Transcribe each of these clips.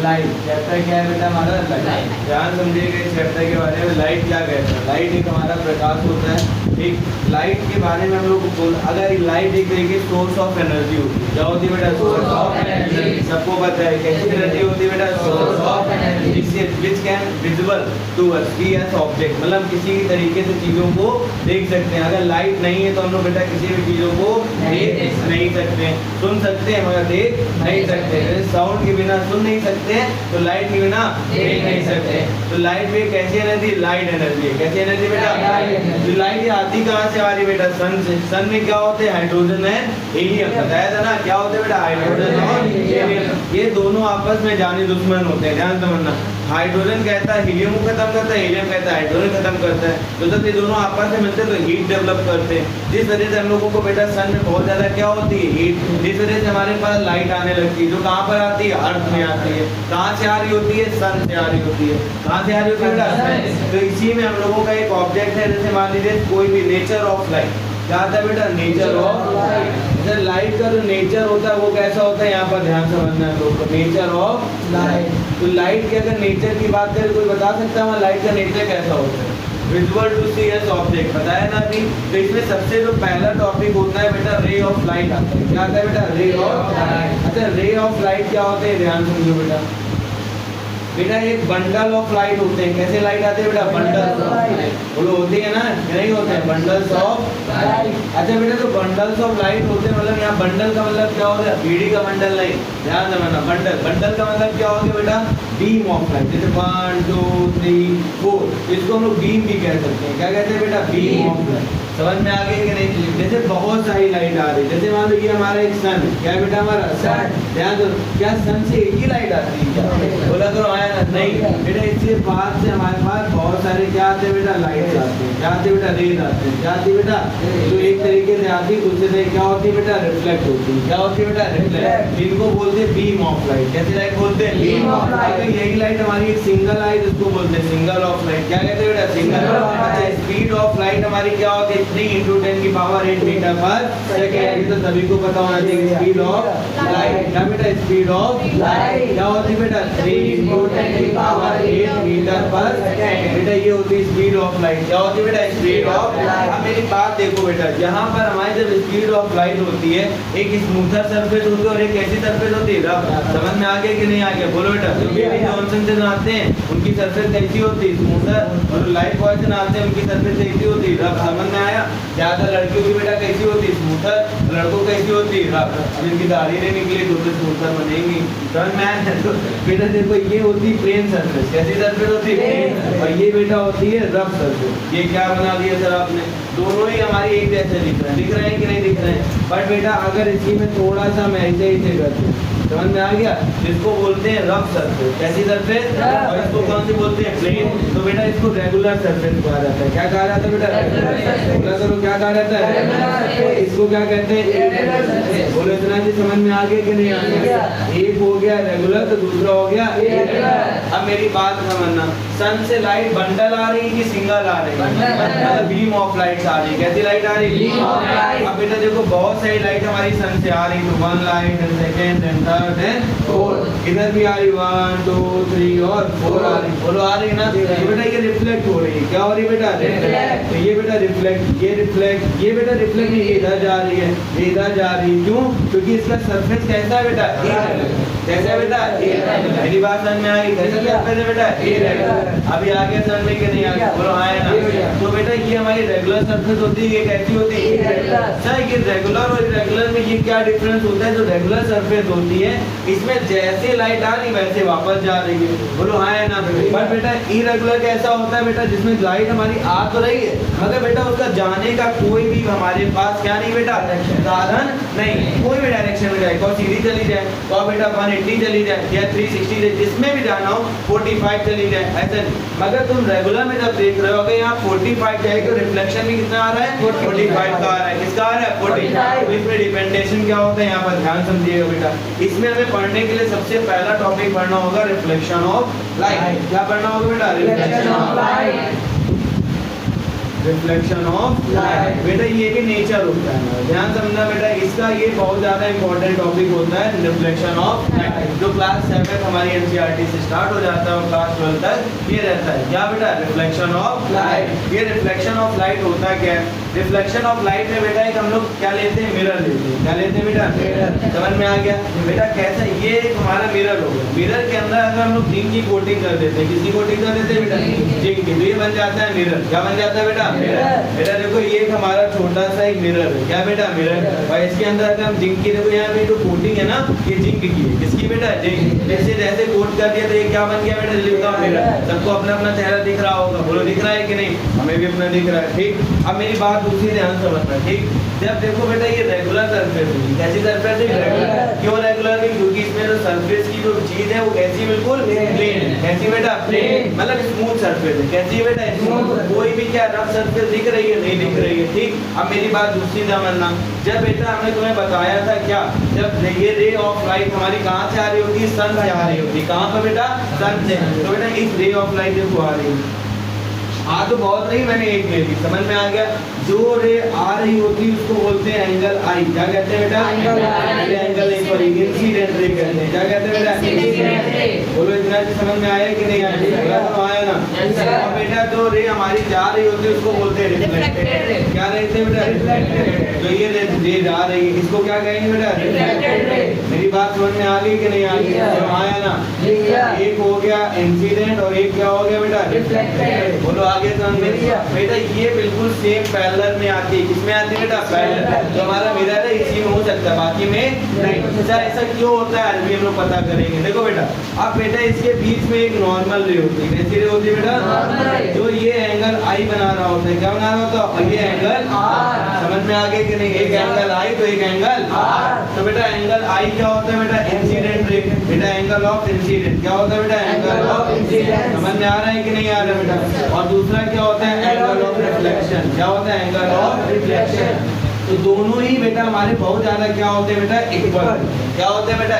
Light chapter क्या है बेटा हमारा? लाइट। ध्यान समझिएगा इस चैप्टर के बारे में। लाइट क्या कहता है? लाइट एक हमारा प्रकाश होता है। एक लाइट के बारे में हम लोग को अगर लाइट एक तरीके सोर्स ऑफ एनर्जी होती है। क्या होती है बेटा? Source of energy. सबको पता है कैसी एनर्जी होती है बेटा? Source of energy. Which can visible to us see as object, मतलब किसी भी तरीके से चीजों को देख सकते हैं। अगर लाइट नहीं है तो हम लोग बेटा किसी भी चीजों को देख नहीं सकते, सुन सकते हैं मगर देख नहीं सकते। साउंड के बिना सुन नहीं सकते तो लाइट के बिना देख नहीं सकते। तो लाइट में कैसी एनर्जी? Light energy. कैसी एनर्जी बेटा? तो लाइट आती कहाँ से आ रही बेटा? सन से। सन में क्या होते हैं? हाइड्रोजन है, हीलियम। बताया था ना क्या होते हैं बेटा? हाइड्रोजन और हीलियम। ये दोनों आपस में जाने दुश्मन होते हैं, ध्यान समझना। हाइड्रोजन कहता है हीलियम को खत्म करता है, हीलियम कहता है हाइड्रोजन खत्म करता है। तो जब ये दोनों आपस में मिलते हैं तो हीट डेवलप करते हैं। जिस वजह से हम लोगों को बेटा सन में बहुत ज्यादा क्या होती है? हीट। जिस वजह से हमारे पास लाइट आने लगती है। जो कहाँ पर आती है? अर्थ में आती है। कहाँ से आ रही होती है? सन से आ रही होती है। कहाँ से आ रही होती है बेटा? तो इसी में हम लोगों का एक ऑब्जेक्ट है, जैसे मान लीजिए कोई भी नेचर ऑफ लाइट। क्या आता है बेटा? Nature of light. लाइट का जो नेचर होता है वो कैसा होता है? यहाँ पर ध्यान समझना है लोगों को। Nature of light. तो लाइट के अगर नेचर की बात करें, कोई बता सकता है लाइट का नेचर कैसा होता है? Visual to see as object. बताया ना अभी। तो इसमें सबसे जो पहला टॉपिक होता है बेटा रे ऑफ लाइट आता है। क्या आता है बेटा? Ray of light. अच्छा, रे ऑफ लाइट क्या होते हैं? ध्यान समझो बेटा। बेटा एक बंडल ऑफ लाइट होते हैं। कैसे लाइट आते हैं बेटा? बंडल बोलो होते हैं ना, नहीं होते हैं? Bundles of light. अच्छा बेटा, तो बंडल्स ऑफ लाइट होते हैं, मतलब यहाँ बंडल का मतलब क्या होता है? बीड़ी का बंडल नहीं, ध्यान समझना। बंडल, बंडल का मतलब क्या होता है बेटा? Beam of light. जैसे 1 2 3 4, इसको हम लोग बीम भी कह सकते हैं। क्या कहते हैं बेटा? Beam of light. समझ में आ गई कि नहीं? जैसे बहुत सारी लाइट आ रही है, जैसे मान लो ये हमारा एक सन है। क्या है बेटा? हमारा सन। ध्यान दो, क्या सन से एक ही लाइट आती है क्या? बोला करो आया ना? नहीं बेटा, इसके बाद से हमारे पास बहुत सारे क्या आते हैं बेटा? लाइट आते हैं। क्या आते हैं बेटा? रेज आते हैं। क्या आती है बेटा? तो एक तरीके से आती है, दूसरे से क्या होती है बेटा? रिफ्लेक्ट होती है। क्या होती है बेटा? रिफ्लेक्ट। इनको बोलते हैं बीम ऑफ लाइट। कैसी लाइट बोलते हैं? Beam of light. यही लाइट हमारी एक सिंगल आई, जिसको बोलते हैं सिंगल ऑफ लाइट। क्या कहते हैं बेटा? Single of light. Speed of light हमारी क्या होती है? 3 × 10⁸ मीटर पर सेकंड। ये तो सभी को पता होना चाहिए। Speed of light. क्या बेटा? स्पीड ऑफ लाइट क्या होती है बेटा? 3 × 10⁸ मीटर पर सेकंड। बेटा ये होती है स्पीड ऑफ लाइट। क्या होती है बेटा? Speed of light. अब मेरी बात देखो बेटा, यहाँ पर हमारी जब स्पीड ऑफ लाइट होती है, एक स्मूथर सरफेस होती है और एक ऐसी सरफेस होती है रफ। समझ में आ गया कि नहीं आ गया? बोलो बेटा। जो भी जॉनसन से आते हैं उनकी सरफेस कैसी होती है? स्मूथर। और लाइफ बॉय से आते हैं उनकी सरफेस कैसी होती है? रफ। समझ में आया? ज्यादा लड़कियों की बेटा कैसी होती है? स्मूथर। लड़कों कैसी होती है? रफ। अब इनकी दाढ़ी नहीं निकली तो स्मूथर बनेंगी। समझ में आया? तो बेटा देखो, ये होती है प्लेन सरफेस। कैसी सरफेस होती है? प्लेन। और ये बेटा होती है रफ सरफेस। ये क्या बना दिया सर आपने? दोनों ही हमारी एक जैसे दिख रहे हैं कि नहीं दिख रहे हैं? बट बेटा अगर इसी में थोड़ा सा हम ऐसे ही करते हैं, समझ में आ गया? जिसको बोलते हैं रफ सरफेस। कैसी सरफेस? और इसको कौन सी बोलते हैं? प्लेन। तो बेटा इसको रेगुलर सरफेस कहा जाता है। क्या कहा जाता है बेटा? बोला करो, क्या कहा जाता है? इसको क्या कहते हैं? बोलो इतना जी, समझ में आ गया कि नहीं आ गया? एक हो गया रेगुलर, तो दूसरा हो गया इरेगुलर। अब मेरी बात समझना, सन से लाइट बंडल आ रही है कि सिंगल आ रही है? मतलब बीम ऑफ लाइट आ रही है। कैसी लाइट आ रही है? अब बेटा देखो, बहुत सारी लाइट हमारी सन से आ रही है। तो 1 light, then second, then third, then fourth. इधर भी आ रही 1 2 3 और 4 आ रही। बोलो आ रही है ना? तो बेटा ये रिफ्लेक्ट हो रही है। क्या हो रही है बेटा? रिफ्लेक्ट। तो ये बेटा रिफ्लेक्ट, ये रिफ्लेक्ट, ये बेटा रिफ्लेक्ट नहीं, ये इधर जा रही है, ये इधर जा रही है। क्यों? क्योंकि इसका सरफेस कैसा है बेटा? कैसा है बेटा? मेरी बात समझ में आ गई? कैसा सरफेस है बेटा? अभी आगे समझ में कि नहीं आ गया? बोलो आया ना? तो बेटा ये हमारी रेगुलर सरफेस होती है। ये कैसी होती है? सर ये रेगुलर और इरेगुलर में ये क्या डिफरेंस होता है? जो रेगुलर सरफेस होती है, इसमें जैसे लाइट आ रही वैसे वापस जा रही है। बोलो हाँ है ना? बट बेटा इरेगुलर कैसा होता है बेटा? जिसमें लाइट हमारी आ तो रही है, मगर बेटा उसका जाने का कोई भी हमारे पास क्या नहीं बेटा? साधन नहीं। कोई भी डायरेक्शन में जाए, कोई सीधी चली जाए, तो बेटा 180 चली जाए या 360 जाए, जिसमें भी जाना हो 45 चली जाए, ऐसा नहीं। मगर तुम रेगुलर में जब देख रहे हो, अगर यहाँ 45 जाए तो रिफ्लेक्शन भी कितना आ रहा है? 45 का आ रहा है। किसका आ रहा है? 45। तो इसमें डिपेंडेशन क्या होता है? यहाँ पर ध्यान समझिएगा बेटा। इसमें हमें पढ़ने के लिए सबसे पहला टॉपिक पढ़ना होगा रिफ्लेक्शन ऑफ लाइट। क्या पढ़ना होगा बेटा? Reflection of light. Reflection of light. बेटा ये भी नेचर होता है, ध्यान समझना बेटा, इसका ये बहुत ज्यादा इंपॉर्टेंट टॉपिक होता है रिफ्लेक्शन ऑफ लाइट, जो क्लास 7 हमारी एनसीईआरटी से स्टार्ट हो जाता है और क्लास 12 तक ये रहता है। क्या बेटा? Reflection of light. ये रिफ्लेक्शन ऑफ लाइट होता क्या है? रिफ्लेक्शन ऑफ लाइट में बेटा एक हम लोग क्या लेते हैं? मिरर लेते हैं। क्या लेते हैं बेटा? मिरर। समझ में आ गया बेटा? कैसा? ये एक हमारा मिरर होगा, मिरर के अंदर अगर हम लोग जिंक की कोटिंग कर देते हैं, किसकी कोटिंग कर देते हैं बेटा? जिंक की, तो ये बन जाता है मिरर। क्या बन जाता है बेटा? मिरर। बेटा देखो ये एक हमारा छोटा सा एक मिरर है। क्या बेटा? मिरर। और इसके अंदर अगर हम जिंक की, देखो यहाँ पे जो कोटिंग है ना, ये जिंक की है। किसकी बेटा? जिंक। जैसे जैसे कोट कर दिया तो ये क्या बन गया बेटा? जल्दी बताओ। मिरर। सबको अपना अपना चेहरा दिख रहा होगा, बोलो दिख रहा है कि नहीं? हमें भी अपना दिख रहा है, ठीक। अब मेरी बात दूसरी ध्यान समझना, ठीक। जब देखो बेटा ये रेगुलर सरफेस है, कैसी सरफेस है? रेगुलर। क्यों रेगुलर है? क्योंकि इसमें जो सरफेस की जो चीज है वो कैसी? बिल्कुल प्लेन है। कैसी बेटा? प्लेन, मतलब स्मूथ सरफेस है। कैसी है बेटा? स्मूथ। कोई भी क्या रफ सरफेस दिख रही है? नहीं दिख रही है, ठीक। अब मेरी बात दूसरी समझना, जब बेटा हमने तुम्हें बताया था क्या, जब ये रे ऑफ लाइट हमारी कहाँ से आ रही होती है? सन से आ रही होती है। कहाँ पर बेटा? सन से। तो बेटा इस रे ऑफ लाइट देखो आ रही है, आ तो बहुत नहीं, मैंने एक ले ली, समझ में आ गया। जो रे आ रही होती है उसको बोलते हैं एंगल आई। क्या कहते हैं बेटा? एंगल इंसिडेंट रे कहते हैं। क्या कहते हैं बेटा? Incident ray. बोलो इतना समझ में आया कि नहीं आया? आया ना? और बेटा जो रे हमारी जा रही होती है उसको बोलते हैं रिफ्लेक्टेड रे। क्या रहते हैं बेटा? रिफ्लेक्टेड। जो ये रे जा रही है इसको क्या कहेंगे बेटा? Reflected ray. मेरी बात समझ में आ गई कि नहीं आ गई? आया ना? एक हो गया इंसिडेंट और एक क्या हो गया बेटा? रिफ्लेक्टेड। बोलो आगे समझ में? बेटा ये बिल्कुल सेम पैरेलल में आती है। किसमें आती है बेटा? पैरेलल। जो हमारा मिरर है इसी में हो सकता है, बाकी में नहीं। अच्छा ऐसा क्यों होता है अभी हम लोग पता करेंगे। देखो बेटा, अब बेटा इसके बीच में एक नॉर्मल रे होती है। कैसी रे होती है बेटा? जो ये एंगल आई बना रहा होता है। क्या बना रहा होता है? ये एंगल आर। समझ में आ गया कि नहीं? एक एंगल आई तो एक एंगल आर। तो बेटा एंगल आई क्या होता है बेटा? Incident ray. बेटा एंगल ऑफ इंसिडेंट क्या होता है बेटा? Angle of incident. समझ में आ रहा है कि नहीं आ रहा है बेटा? और दूसरा क्या होता है? Angle of reflection. क्या होता है? Angle of reflection. तो दोनों ही बेटा हमारे बहुत ज्यादा क्या होते हैं बेटा? इक्वल। क्या होते हैं बेटा?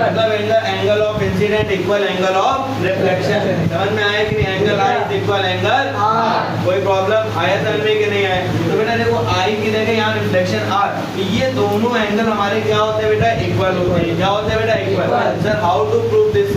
मतलब angle of incident equal angle of reflection. समझ में आया कि नहीं? Angle I is equal angle R. कोई प्रॉब्लम आया समझ में कि नहीं आया? तो बेटा देखो आई की जगह यहाँ रिफ्लेक्शन आर, ये दोनों एंगल हमारे क्या होते हैं बेटा? इक्वल होते हैं। क्या होते हैं बेटा? Equal. Sir how to prove this?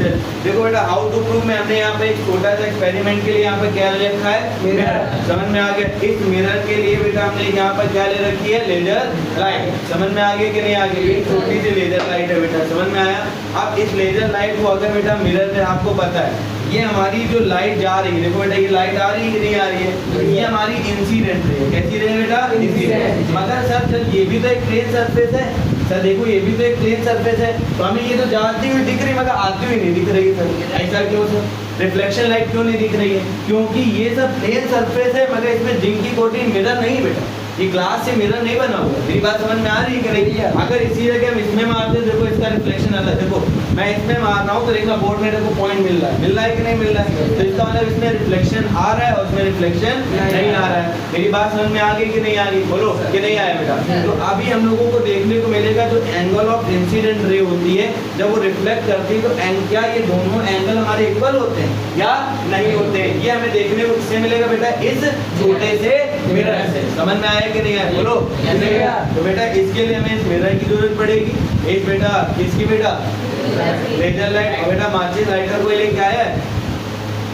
देखो बेटा हाउ टू प्रूव में हमने यहाँ पे एक छोटा सा एक्सपेरिमेंट के लिए यहाँ पे क्या ले रखा है? मिरर। समझ में आ गया? इस मिरर के लिए बेटा हमने यहाँ पर क्या ले रखी है? Laser light. समझ में आ गया कि नहीं आ गई? एक छोटी सी लेजर लाइट है बेटा, समझ में आया? अब इस लेजर लाइट को अगर बेटा मिरर में आपको पता है ये हमारी जो लाइट जा रही है, देखो बेटा ये लाइट आ रही है कि नहीं आ रही है? ये हमारी इंसिडेंट रे है। कैसी रे बेटा? इंसिडेंट। मगर सर ये भी तो एक प्लेन सरफेस है। सर देखो ये भी तो एक प्लेन सरफेस है, तो हमें ये तो जाती हुई दिख रही है मगर आती हुई नहीं दिख रही है। सर ऐसा क्यों सर? रिफ्लेक्शन लाइट क्यों नहीं दिख रही है? क्योंकि ये सब प्लेन सरफेस है मगर इसमें जिंक की कोटिंग मिरर नहीं बेटा, ये ग्लास से मिरर नहीं बना हुआ। मेरी बात समझ में आ रही है कि नहीं? अगर इसी जगह हम इसमें मारते देखो इसका रिफ्लेक्शन अलग। देखो मैं इसमें मार रहा हूँ तो देखना बोर्ड में देखो पॉइंट मिल रहा है कि नहीं मिल रहा है? तो इसका मतलब इसमें रिफ्लेक्शन आ रहा है और उसमें रिफ्लेक्शन नहीं आ रहा है। मेरी बात समझ में आ गई कि नहीं आ गई? बोलो कि नहीं आया बेटा? तो अभी हम लोगों को देखने को मिलेगा जो एंगल ऑफ इंसिडेंट रे होती है जब वो रिफ्लेक्ट करती है तो क्या ये दोनों एंगल हमारे इक्वल होते हैं या नहीं होते हैं? ये हमें देखने को किससे मिलेगा बेटा? इस छोटे से मिरर से। समझ में आया कि नहीं आया? बोलो। तो बेटा इसके लिए हमें इस मिरर की जरूरत पड़ेगी। एक बेटा किसकी बेटा? Laser light. और बेटा माचिस लाइटर कोई लेके आया है?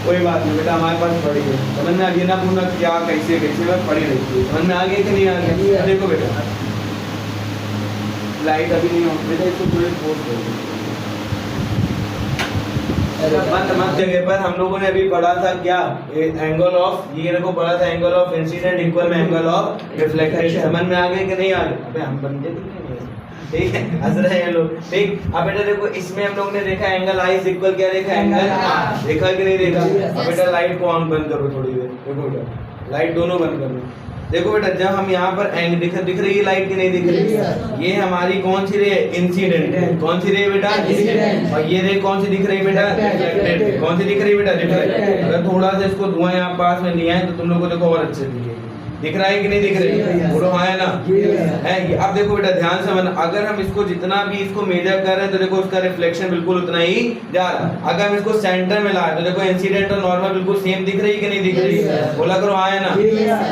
कोई बात नहीं बेटा हमारे पास पड़ी है। समझ में आ गया ना पूरा क्या कैसे कैसे में पड़ी रहती है? समझ में आ गया कि नहीं आ गया? देखो बेटा लाइट अभी नहीं होती बेटा, इसको थोड़ी फोर्स करो। मत जगह पर हम लोगों ने अभी पढ़ा था क्या? एंगल ऑफ, ये देखो पढ़ा था एंगल ऑफ इंसिडेंट इक्वल में एंगल ऑफ रिफ्लेक्टेड। समझ में आ गया कि नहीं आ गया? अबे हम बंदे ठीक है, हंस रहे हैं लोग, ठीक। अब बेटा देखो इसमें हम लोग ने देखा एंगल आई इज इक्वल क्या देखा? Angle R. देखा कि नहीं देखा? अब बेटा लाइट को ऑन बंद करो थोड़ी देर। देखो बेटा लाइट दोनों बंद करो। देखो बेटा जब हम यहाँ पर दिख रही है लाइट की नहीं दिख रही है? ये हमारी कौन सी रे है? इंसिडेंट। कौन सी रे बेटा? इंसिडेंट। और ये रे कौन सी दिख रही है बेटा? रिफ्लेक्टेड। कौन सी दिख रही है बेटा? रिफ्लेक्टेड। अगर थोड़ा सा इसको धुआं यहाँ पास में लिया है तो तुम लोग को देखो और अच्छे दिखेगी। दिख रहा है कि नहीं दिख रही है? बोलो हाँ है ना है। अब देखो बेटा ध्यान से, अगर हम इसको जितना भी इसको मेजर कर रहे हैं तो देखो उसका रिफ्लेक्शन बिल्कुल उतना ही जा रहा है। अगर हम इसको सेंटर में लाए तो देखो इंसिडेंट और नॉर्मल बिल्कुल सेम दिख रही है कि नहीं दिख रही है? बोला करो हाँ है ना,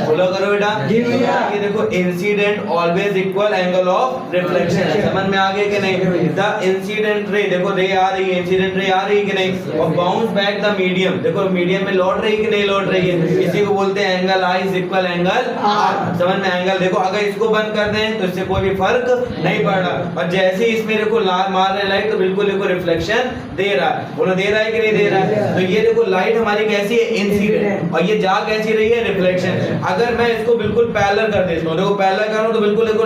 बोला करो बेटा। ये देखो incident always equal angle of reflection, समझ में आ गया कि नहीं? द इंसिडेंट रे, देखो रे आ रही है, इंसिडेंट रे आ रही है कि नहीं, और बाउंस बैक द मीडियम, देखो मीडियम में लौट रही है कि नहीं लौट रही है? इसी को बोलते हैं angle I is equal angle R, समझ में? एंगल देखो अगर इसको बंद कर दें तो इससे कोई भी फर्क नहीं पड़ रहा, और जैसे ही इसमें देखो मार रहे लाइट तो बिल्कुल देखो रिफ्लेक्शन दे रहा है, बोलो दे रहा है कि नहीं दे रहा है? तो ये देखो लाइट हमारी कैसी है? इंसिडेंट, और ये जा कैसी रही है? रिफ्लेक्शन। अगर मैं इसको बिल्कुल पैरेलल कर देता हूं, देखो पैरेलल करूं तो बिल्कुल देखो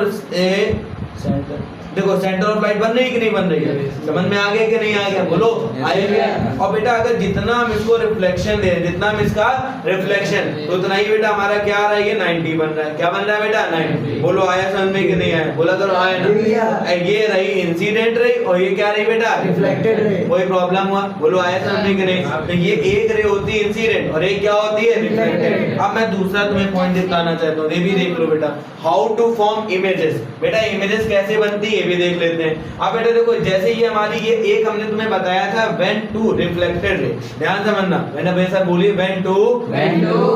देखो सेंटर ऑफ लाइट बन रही है कि नहीं बन रही है? समझ में आ गया कि नहीं आ गया? बोलो आएगा। और बेटा अगर जितना हम इसको रिफ्लेक्शन दे, जितना हम इसका रिफ्लेक्शन, तो उतना ही बेटा हमारा क्या आ रहा है? ये 90 बन रहा है। क्या बन रहा है बेटा? 90। बोलो आया समझ में कि नहीं आया? बोला करो आया ना। ये रही इंसिडेंट रे और ये क्या रही बेटा? Reflected ray. कोई प्रॉब्लम हुआ? बोलो आया समझ में कि नहीं? तो ये एक रे होती है इंसिडेंट और एक क्या होती है? रिफ्लेक्टेड। अब मैं दूसरा तुम्हें पॉइंट दिखाना चाहता हूँ, ये भी देख लो बेटा। हाउ टू फॉर्म इमेजेस, बेटा इमेजेस कैसे बनती है भी देख लेते हैं। अब बेटा देखो जैसे ये हमारी ये एक हमने तुम्हें बताया था व्हेन टू रिफ्लेक्टेड रे, ध्यान से समझना, मैंने वैसा बोली when two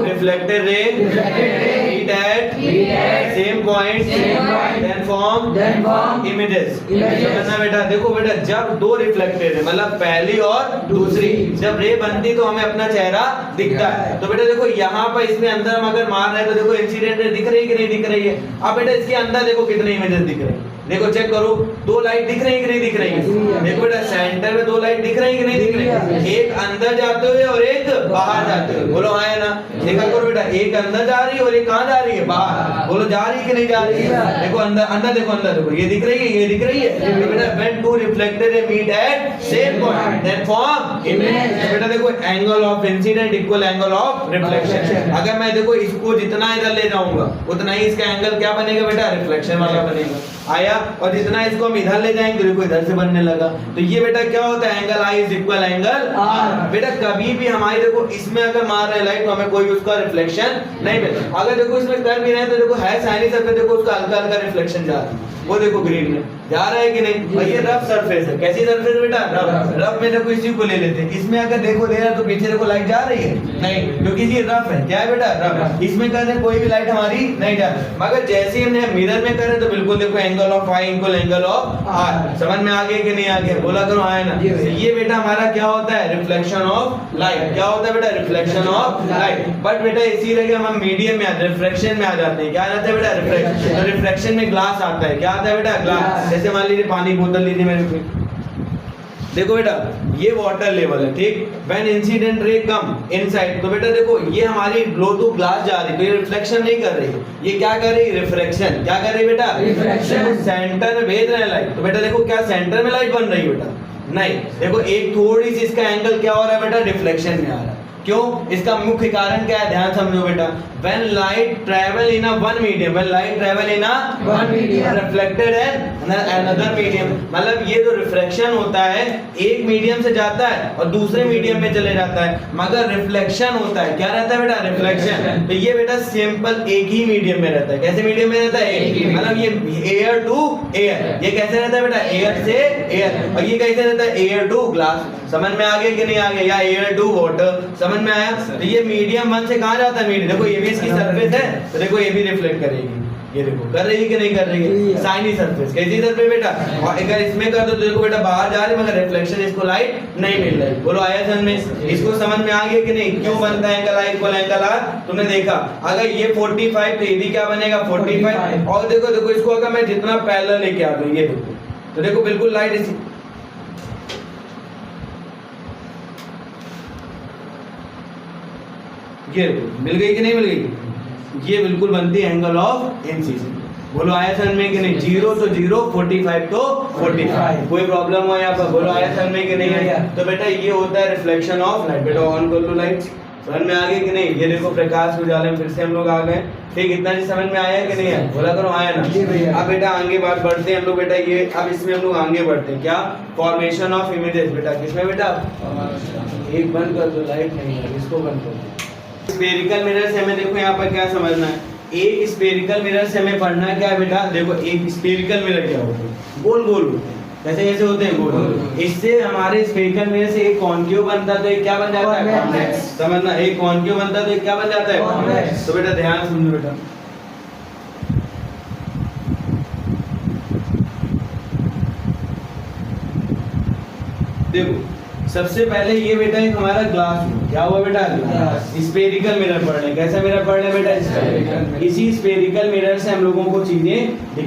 reflected ray meet at same point then form images. समझना बेटा, देखो बेटा जब दो रिफ्लेक्टेड है मतलब पहली और दूसरी जब रे बनती तो हमें अपना चेहरा दिखता है। तो बेटा देखो यहाँ पर इसमें अंदर हम अगर मार रहे हैं तो देखो इंसिडेंट रे दिख रही है कि नहीं दिख रही है? अब बेटा इसके अंदर देखो कितने इमेजेस दिख रहे हैं, देखो चेक करो, दो लाइट दिख रही है कि नहीं दिख रही है? देखो बेटा सेंटर में दो लाइट दिख रही है कि नहीं दिख रही है? एक अंदर जाते हुए और एक बाहर जाते हुए, बोलो हाँ है ना? देखा करो बेटा, एक अंदर जा रही है और एक कहाँ जा रही है? बाहर। बोलो जा रही है कि नहीं जा रही है? देखो अंदर अंदर देखो, अंदर देखो, ये दिख रही है, ये दिख रही है। तो बेटा when two reflected ray meet at same point then form image. बेटा देखो angle of incident equal angle of reflection. अगर मैं देखो इसको जितना इधर ले जाऊंगा उतना ही इसका एंगल क्या बनेगा बेटा? रिफ्लेक्शन वाला बनेगा। आया, और जितना इसको हम इधर ले जाएंगे देखो इधर से बनने लगा। तो ये बेटा क्या होता है? Angle I is equal angle R. बेटा कभी भी हमारी देखो इसमें अगर मार रहे लाइट तो हमें कोई उसका रिफ्लेक्शन नहीं मिलता। अगर देखो इसमें कर भी रहे हैं तो देखो है साइनी सरफेस, देखो उसका हल्का हल्का रिफ्लेक्शन जा रहा है, वो देखो ग्रीन में जा रहा है कि नहीं? और ये रफ सरफेस है। कैसी सरफेस बेटा? रफ में देखो इसी को ले लेते हैं, इसमें अगर देखो दे रहा तो पीछे देखो लाइट जा रही है नहीं, क्योंकि ये रफ है। क्या है बेटा? रफ। इसमें कर रहे कोई भी लाइट हमारी नहीं जा रही, मगर जैसे ही हमने मिरर में करें तो बिल्कुल देखो angle of I equal angle of R. समझ में आ गया कि नहीं आ गया? बोला करो आया ना। ये बेटा हमारा क्या होता है? Reflection of light. क्या होता है बेटा? Reflection of light. बट बेटा इसी जगह हम मीडियम में रिफ्रैक्शन में आ जाते हैं। क्या आ जाता है बेटा? रिफ्रैक्शन। तो रिफ्रैक्शन में ग्लास आता है। क्या आता है बेटा? ग्लास। जैसे मान लीजिए पानी बोतल लीजिए मेरे को, देखो बेटा ये वाटर लेवल है, ठीक। When incident ray come inside, तो बेटा देखो ये हमारी ग्लो टू ग्लास जा रही है, तो ये रिफ्लेक्शन नहीं कर रही, ये क्या कर रही है? रिफ्रैक्शन। क्या कर रही है बेटा? रिफ्रैक्शन। सेंटर में भेज रहे हैं लाइट, तो बेटा देखो क्या सेंटर में लाइट बन रही है बेटा? नहीं। देखो एक थोड़ी सी इसका एंगल क्या हो रहा है बेटा? डिफ्लेक्शन में आ रहा है। क्यों? इसका मुख्य कारण क्या है? ध्यान समझो बेटा। When light travel in a one medium, when light travel in a one medium, reflected in another medium, मतलब ये जो रिफ्रैक्शन होता है एक मीडियम से जाता है और दूसरे मीडियम में चले जाता है, मगर रिफ्लेक्शन होता है क्या रहता है बेटा? रिफ्लेक्शन। तो ये बेटा सिंपल एक ही मीडियम में रहता है। कैसे मीडियम में रहता है? एक, मतलब ये एयर टू एयर। ये कैसे रहता है बेटा? एयर से एयर। और ये कैसे रहता है? Air to glass. समझ में आ गया कि नहीं आ गया? या एयर टू वाटर। समझ में आया? तो ये मीडियम वन से कहाँ जाता है? मीडियम। देखो ये भी इसकी सरफेस है, तो देखो ये भी रिफ्लेक्ट करेगी। ये देखो कर रही है कि नहीं कर रही है? साइनी सरफेस। कैसी सरफेस बेटा? और अगर इसमें कर दो तो देखो बेटा बाहर जा रही है, मगर रिफ्लेक्शन इसको लाइट नहीं मिल रही। बोलो आया समझ में? इसको समझ में आ गया कि नहीं? क्यों बनता है angle I equal angle R? तुमने देखा अगर ये 45 तो ये भी क्या बनेगा? 45। और देखो देखो इसको अगर मैं जितना पैरेलल लेके आ दूं, ये देखो तो देखो बिल्कुल लाइट इसी ये मिल गई कि नहीं मिल गई? ये बिल्कुल बनती है एंगल ऑफ इंसिडेंट। बोलो आया समझ में कि नहीं? 0 तो 0, 45 तो 45। कोई प्रॉब्लम हो यहाँ पर? बोलो आया समझ में कि नहीं आया? तो बेटा ये होता है रिफ्लेक्शन ऑफ लाइट। बेटा ऑन कर लो लाइट। समझ में आ गई कि नहीं? ये देखो प्रकाश उजाले में फिर से हम लोग आ गए, ठीक। इतना जी समझ में आया कि नहीं आया? बोला करो आया ना। अब बेटा आगे बात बढ़ते हैं हम लोग बेटा, ये अब इसमें हम लोग आगे बढ़ते हैं। क्या? Formation of images. बेटा किसमें बेटा? एक बंद कर दो, लाइट नहीं है, इसको बंद कर दो। स्फेरिकल मिरर से हमें देखो यहाँ पर क्या समझना है एक स्फेरिकल मिरर से हमें पढ़ना है क्या बेटा, देखो एक स्फेरिकल मिरर क्या होता है, गोल गोल होते हैं, कैसे कैसे होते हैं, गोल। इससे हमारे स्फेरिकल मिरर से एक कॉन्केव बनता है तो एक क्या बन जाता है, कॉन्वेक्स। समझना, एक कॉन्केव बनता है तो एक क्या बन जाता है, कॉन्वेक्स। तो बेटा ध्यान समझो बेटा, देखो सबसे पहले ये बेटा एक हमारा ग्लास हुआ, क्या हुआ बेटा, ग्लास। स्फेरिकल मिरर पढ़ रहे, कैसा मिरर पढ़ रहे बेटा, स्फेरिकल। इसी स्फेरिकल मिरर से हम लोगों को चीजें दिखती,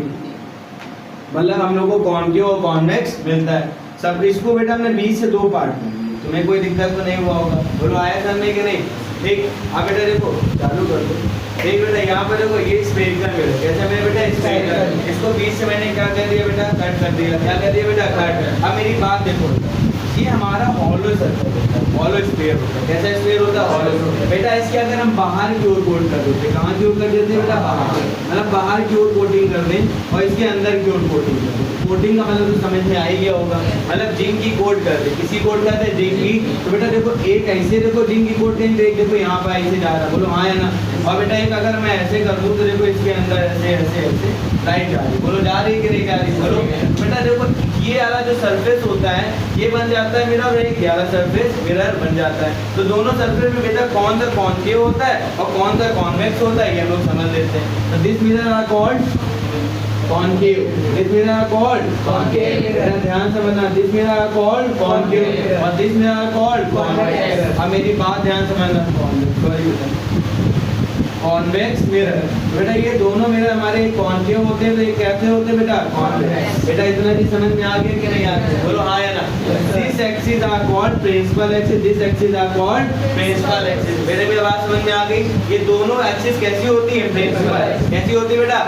मतलब हम लोगों को कॉन्केव और कॉन्वेक्स मिलता है सब। इसको बेटा हमने 20 से 2 पार्ट में, तुम्हें कोई दिक्कत तो नहीं हुआ होगा, बोलो आया समझने के नहीं, ठीक। अब बेटा देखो चालू कर दो, एक बेटा यहाँ पर देखो ये स्फेरिकल मिरर, कैसे मेरे बेटा स्फेरिकल, इसको 20 से मैंने क्या कर दिया बेटा, कट कर दिया, क्या कर दिया बेटा, कट। अब मेरी बात देखो, ये हमारा हॉलो सर्कल होता है, हॉलो स्फीयर होता है, कैसा स्फीयर होता है, हॉलो। बेटा इसके अगर हम बाहर की ओर कोट कर देते, कहाँ की ओर कर देते बेटा, बाहर, मतलब बाहर की ओर कोटिंग कर दें और इसके अंदर की ओर कोटिंग कर दें, कोटिंग का मतलब तो समझ में आ ही गया होगा, मतलब जिंक की कोट कर दे, किसी कोट करते हैं जिंक की। तो बेटा देखो एक ऐसे देखो जिंक की कोट कहीं देखो यहाँ पर ऐसे जा रहा है, बोलो हाँ है ना। और बेटा एक अगर मैं ऐसे कर दूँ तो देखो इसके अंदर ऐसे ऐसे ऐसे लाइट जा रही, बोलो जा रही कि नहीं जा रही, बोलो। बेटा देखो ये वाला जो सरफेस होता है ये बन जाता है मिरर, एक वाला सरफेस मिरर बन जाता है। तो दोनों सरफेस में बेटा कौन सा कॉन्केव होता है और कौन सा कॉन्वेक्स होता है ये हम लोग समझ लेते हैं। तो this mirror are called concave, this mirror are called concave. ध्यान से समझना, this mirror are called concave और this mirror are called convex. अब मेरी बात ध्यान से समझना, कॉन्वेक्स मिरर, बेटा ये दोनों मिरर हमारे कॉन्केव होते हैं तो ये कैसे होते हैं बेटा, कॉन्वेक्स। बेटा इतना भी समझ में आ गया कि नहीं आ गया, बोलो हाँ या ना। This axis are called principal axis, this axis are called principal axis. मेरे भी बात समझ में आ गई, ये दोनों एक्सिस कैसी होती है, प्रिंसिपल। कैसी होती है बेटा,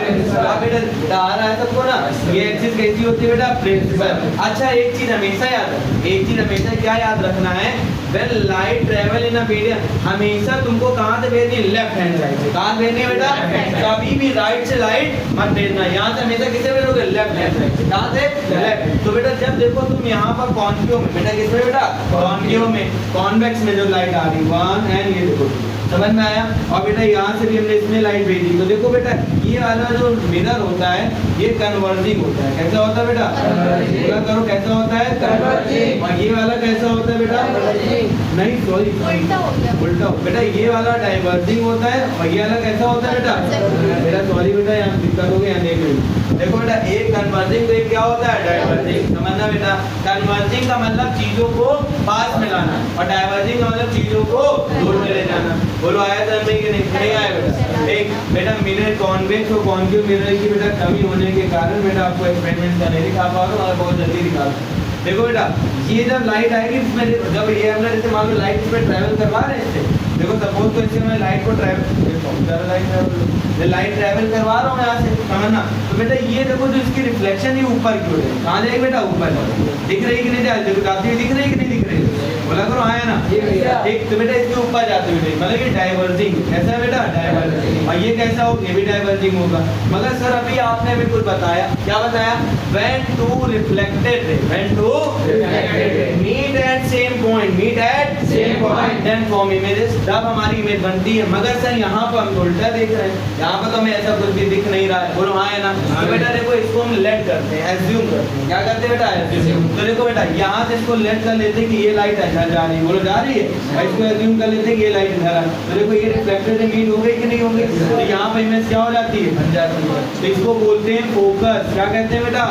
बेटा आ रहा है सबको ना, ये एक्सिस कैसी होती है बेटा, प्रिंसिपल। अच्छा एक चीज हमेशा याद रखना, एक चीज हमेशा क्या याद रखना है, when light travel in a medium, हमेशा तुमको कहाँ से भेजनी है, लेफ्ट हैंड साइड से। कहाँ भेजनी है बेटा, कभी भी राइट से लाइट मत भेजना, यहाँ से हमेशा किसे भेजोगे, लेफ्ट हैंड साइड से। कहाँ से, लेफ्ट। तो बेटा जब देखो तुम यहाँ पर कॉन्केव में, बेटा किसमें बेटा, कॉन्केव में, कॉन्वेक्स में जो लाइट आ रही वन एंड ये देखो समझ में आया। और बेटा यहाँ से भी हमने इसमें लाइट भेजी, तो देखो बेटा ये वाला जो मिरर होता है ये कन्वर्जिंग होता है, कैसा होता है बेटा, बोला करो कैसा होता है, कन्वर्जिंग। और ये वाला कैसा होता है बेटा, नहीं सॉरी उल्टा बेटा, ये वाला डाइवर्जिंग होता है और ये वाला कैसा होता है बेटा, बेटा सॉरी बेटा यहाँ दिक्कत हो गई, यहाँ देखो बेटा एक कन्वर्जिंग तो एक क्या होता है, डाइवर्जिंग। समझना बेटा, कन्वर्जिंग का मतलब चीजों को पास में लाना और डाइवर्जिंग का मतलब चीजों को दूर में ले जाना। बोलो आया था नहीं कि नहीं आया बेटा। एक बेटा मिरर कॉन्वेक्स और कॉन्केव मिरर की बेटा कमी होने के कारण बेटा आपको एक्सपेरिमेंट का नहीं दिखा पा रहा हूँ, बहुत जल्दी दिखा दूँ। देखो बेटा ये जब लाइट आएगी इसमें, जब ये हमने जैसे मान लो लाइट इस पर ट्रैवल करवा रहे हैं इससे, देखो सपोज तो इससे मैं लाइट को लाइट ट्रैवल करवा रहा हूँ यहाँ से, समझना। तो बेटा ये देखो जो इसकी रिफ्लेक्शन है ऊपर की ओर है, कहाँ जाएगी बेटा, ऊपर दिख रही कि नहीं जाती हुई, दिख रही कि नहीं दिख रही, बोला करो आया ना, ठीक। तो बेटा इसके ऊपर जाते हुए मतलब ये डाइवर्जिंग, कैसा है बेटा, डाइवर्जिंग। और ये कैसा हो, ये भी डाइवर्जिंग होगा। मगर सर अभी आपने अभी कुछ बताया, क्या बताया, when two reflected ray, when two meet at same point, meet at same point, then form images, तब हमारी इमेज बनती है। मगर सर यहाँ पर हम उल्टा देख रहे हैं, यहाँ पर तो हमें ऐसा कुछ भी दिख नहीं रहा है, बोलो हाँ है ना। तो बेटा देखो इसको हम लेट करते हैं, एज्यूम करते हैं, क्या करते हैं बेटा, एज्यूम। तो देखो बेटा यहाँ से इसको लेट कर लेते हैं कि ये लाइट इधर जा रही है, बोलो जा रही है, और इसको एज्यूम कर लेते हैं कि ये लाइट इधर है। तो देखो ये रिफ्लेक्टेड मीट हो गई कि नहीं होगी, तो यहाँ पर इमेज क्या हो जाती है, बन जाती है। तो इसको बोलते हैं फोकस, क्या कहते हैं बेटा,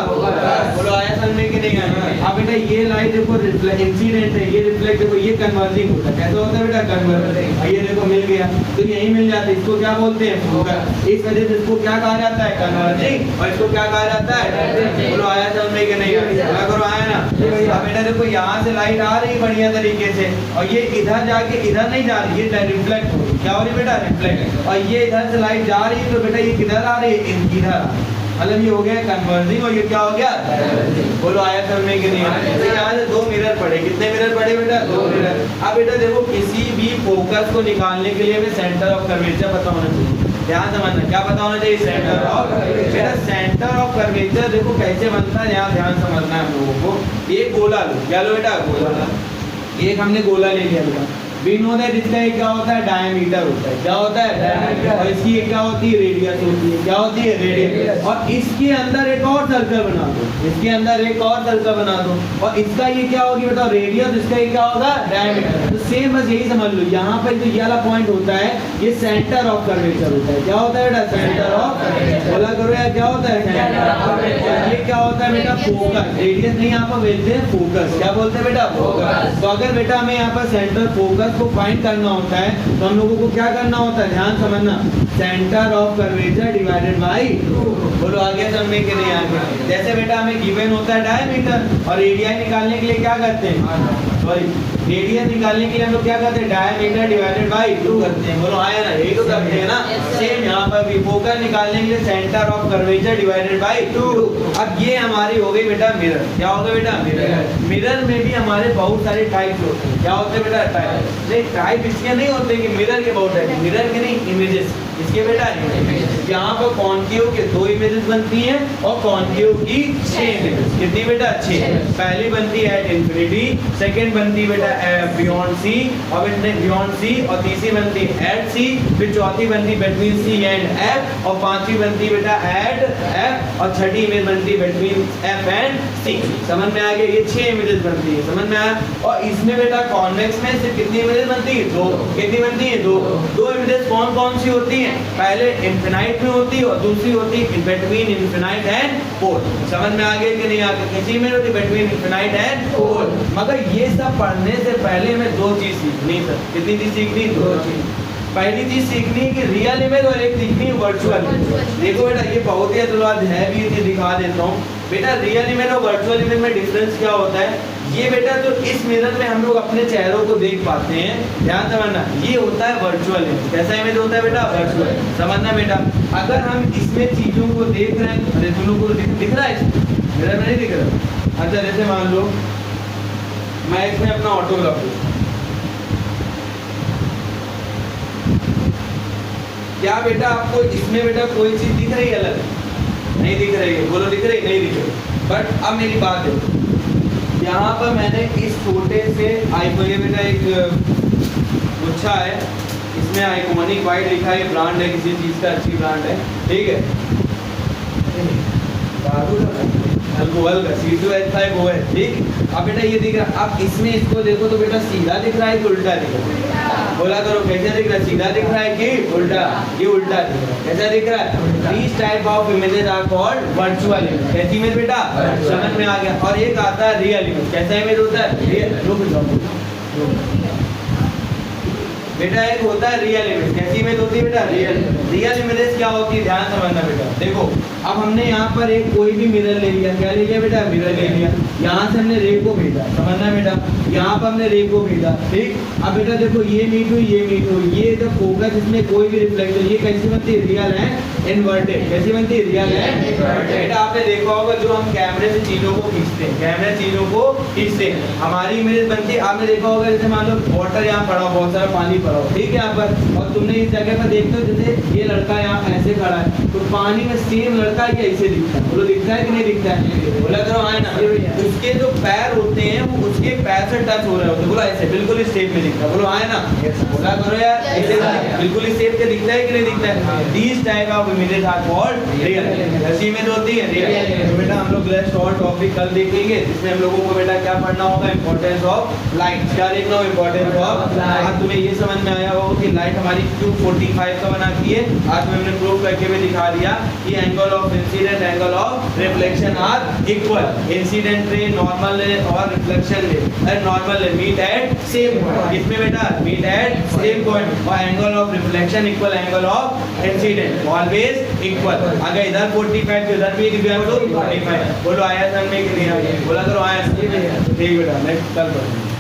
बोलो आया समझ में कि नहीं आया। अब बेटा ये लाइट देखो इंसिडेंट है, ये रिफ्लेक्ट देखो ये कन्वर्जिंग होता है, कैसा होता है बेटा, कन्वर्जिंग। ये देखो मिल गया, तो यही मिल जाता है, इसको क्या बोलते हैं, फोकस। इस वजह से इसको क्या कहा जाता है, कन्वर्जिंग, और इसको क्या कहा जाता है, बोलो आया समझ में कि नहीं आया, बोला करो आया ना। अब बेटा देखो यहाँ से लाइट आ रही बढ़िया तरीके से और ये इधर जाके इधर नहीं जा रही, ये रिफ्लेक्ट हो रही, क्या हो रही बेटा, रिफ्लेक्ट। और ये इधर से लाइट जा रही है तो बेटा ये किधर आ रही है, इधर, मतलब ये हो गया कन्वर्जिंग और ये क्या हो गया, बोलो आया समझ में कि नहीं आया। तो यहाँ से 2 मिरर पड़े, कितने मिरर पड़े बेटा, 2 मिरर। अब बेटा देखो किसी भी फोकस को निकालने के लिए हमें सेंटर ऑफ कर्वेचर पता होना चाहिए, ध्यान समझना, क्या पता होना चाहिए, सेंटर ऑफ। बेटा सेंटर ऑफ कर्वेचर देखो कैसे बनता है, यहाँ ध्यान समझना है हम लोगों को। एक गोला लो, क्या लो बेटा, गोला। एक हमने गोला ले लिया बेटा, वी नो दैट इसका ये क्या होता है, डायमीटर होता है। क्या होता है, डायमीटर। और इसकी ये क्या होती है, रेडियस होती है। क्या होती है, रेडियस। और इसके अंदर एक और सर्कल बना दो, इसके अंदर एक और सर्कल बना दो, और इसका ये क्या होगी बताओ, रेडियस। इसका ये क्या होगा, डायमीटर। तो सेम बस यही समझ लो, यहाँ पर जो ये वाला पॉइंट होता है ये सेंटर ऑफ कर्वेचर होता है। क्या होता है बेटा, सेंटर ऑफ, बोला करो यार, क्या होता है, सेंटर ऑफ। ये क्या होता है बेटा, फोकस। रेडियस नहीं, यहाँ पर बोलते हैं फोकस। क्या बोलते हैं बेटा, फोकस। तो अगर बेटा हमें यहाँ पर सेंटर फोकस को फाइंड करना होता है तो हम लोगों को क्या करना होता है, ध्यान समझना, centre of curvature divided by 2। बोलो आगे समझने के लिए आगे। जैसे बेटा हमें गिवन होता है डायमीटर, और एरिया निकालने के लिए क्या करते हैं, सॉरी रेडियस निकालने के लिए हम लोग क्या करते हैं, डायमीटर डिवाइडेड बाय 2 करते हैं। बोलो आया ना, यही तो करते हैं ना। सेम यहाँ पर भी फोकस निकालने के लिए centre of curvature divided by 2। अब ये हमारी हो गई बेटा मिरर। क्या हो गया बेटा, मिरर। मिरर में भी हमारे बहुत सारे टाइप्स होते हैं। क्या होते हैं बेटा, टाइप। नहीं, टाइप इसके नहीं होते कि मिरर के बहुत टाइप, मिरर के नहीं, इमेजेस इसके बेटा। यहाँ पर कॉन्केव के 2 इमेजेस बनती हैं और कॉन्केव की 6 इमेजेस। कितनी बेटा, 6। पहली बनती है एट इंफिनिटी, सेकंड बनती बेटा बियॉन्ड सी, और बियॉन्ड सी, और तीसरी बनती एट सी, फिर चौथी बनती बिटवीन सी एंड एफ, और पांचवी बनती बेटा एट एफ, और छठी इमेज बनती बिटवीन एफ एंड सी। समझ में आ गया, ये 6 इमेजेस बनती है। समझ में आया। और इसमें बेटा कॉन्वेक्स में सिर्फ कितनी इमेजेस बनती है, 2। कितनी बनती है, 2 इमेजेस। कौन कौन सी होती हैं, पहले इनफिनाइट में होती है और दूसरी होती है बिटवीन इनफिनाइट एंड पोल। समझ में आ गया कि नहीं आ गया, किसी में होती बिटवीन इनफिनाइट एंड पोल। मगर ये सब पढ़ने से पहले मैं 2 चीज सीखनी सर। कितनी चीज सीखनी, 2 चीज। पहली चीज सीखनी है कि रियल इमेज, और एक सीखनी है वर्चुअल। देखो बेटा ये बहुत ही तो आज है भी, ये दिखा देता हूँ बेटा। रियल इमेज और वर्चुअल इमेज में डिफरेंस क्या होता है, ये बेटा तो इस मिरर में हम लोग अपने चेहरों को देख पाते हैं, ध्यान समझना। ये होता है वर्चुअल इमेज। कैसा इमेज होता है बेटा, वर्चुअल। समझना बेटा, अगर हम इसमें चीजों को देख रहे हैं, अरे तुम लोग को दिख रहा है, मिरर में नहीं दिख रहा। अच्छा जैसे मान लो मैं इसमें अपना ऑटोग्राफ दूं, क्या बेटा आपको इसमें बेटा कोई चीज दिख रही है अलग, नहीं दिख रही है। बोलो दिख रही, नहीं दिख रही। बट अब मेरी बात है, यहाँ पर मैंने इस छोटे से आईफोन, ये बेटा एक गुच्छा है, इसमें आइकॉनिक वाइट लिखा है, ब्रांड है किसी चीज का, अच्छी ब्रांड है, ठीक है। वो है, ठीक। अब बेटा ये दिख रहा है, अब इसमें इसको देखो तो बेटा सीधा दिख रहा है कि उल्टा दिख रहा है, बोला करो कैसा दिख रहा है, सीधा दिख रहा है कि उल्टा, ये उल्टा दिख रहा है। कैसा दिख रहा है, these type of images are called virtual image। कैसी इमेज बेटा, समझ में आ गया। और एक आता है रियल इमेज। कैसा इमेज होता है, रुक जाओ बेटा, एक होता है रियल इमेज। कैसी इमेज होती है बेटा, रियल इमेजेस क्या होती है, ध्यान समझना बेटा। देखो अब हमने यहाँ पर एक कोई भी मिरर ले लिया, क्या ले लिया बेटा, मिरर ले लिया। यहाँ से हमने रे को भेजा, समझना बेटा, यहाँ पर हमने रे को भेजा, ठीक। अब बेटा देखो ये मीट हुई, ये मीट हुई, ये जब फोकस इसमें कोई भी रिफ्लेक्शन, ये कैसी बनती है, रियल है इनवर्टेड। कैसी बनती है, रियल है इनवर्टेड। बेटा आपने देखा होगा जो हम कैमरे से चीजों को खींचते हैं, कैमरे चीजों को खींचते हैं, हमारी इमेज बनती है। आपने देखा होगा जैसे मान लो वाटर यहाँ पड़ा, बहुत सारा पानी पड़ा हो, ठीक है, यहाँ पर, और तुमने इस जगह पर देखते हो जैसे ये लड़का यहाँ ऐसे खड़ा है, तो पानी में सेम लड़का ये ऐसे दिखता है। बोलो दिखता है कि नहीं दिखता है, बोला करो हाँ ना। उसके जो पैर होते हैं वो उसके पैर से टच हो रहे होते हैं, बोला ऐसे बिल्कुल इस शेप में दिखता है, बोलो हाँ ना। बोला करो यार, ऐसे बिल्कुल इस शेप के दिखता है कि नहीं दिखता है। This type of images are called real. ऐसी इमेज होती है रियल। तो बेटा हम लोग नेक्स्ट और टॉपिक कल देखेंगे, जिसमें हम लोगों को बेटा क्या पढ़ना होगा, इंपॉर्टेंस ऑफ लाइट। क्या देखना हो, इंपॉर्टेंस ऑफ लाइट। तुम्हें ये समझ में आया होगा कि लाइट हमारी Q45 का बनाती है। आज में हमने प्रूव करके भी दिखा दिया कि angle of incident, angle of reflection are equal. Incident ray, normal ray और रिफ्लेक्शन रे, नॉर्मल रे मीट एट सेम पॉइंट। इसमें बेटा मीट एट सेम पॉइंट, और angle of reflection equal angle of incident, always equal. अगर इधर 45 तो इधर भी 45। बोलो आया समझ में कि नहीं आया, बोला करो आया। ठीक बेटा, नेक्स्ट कल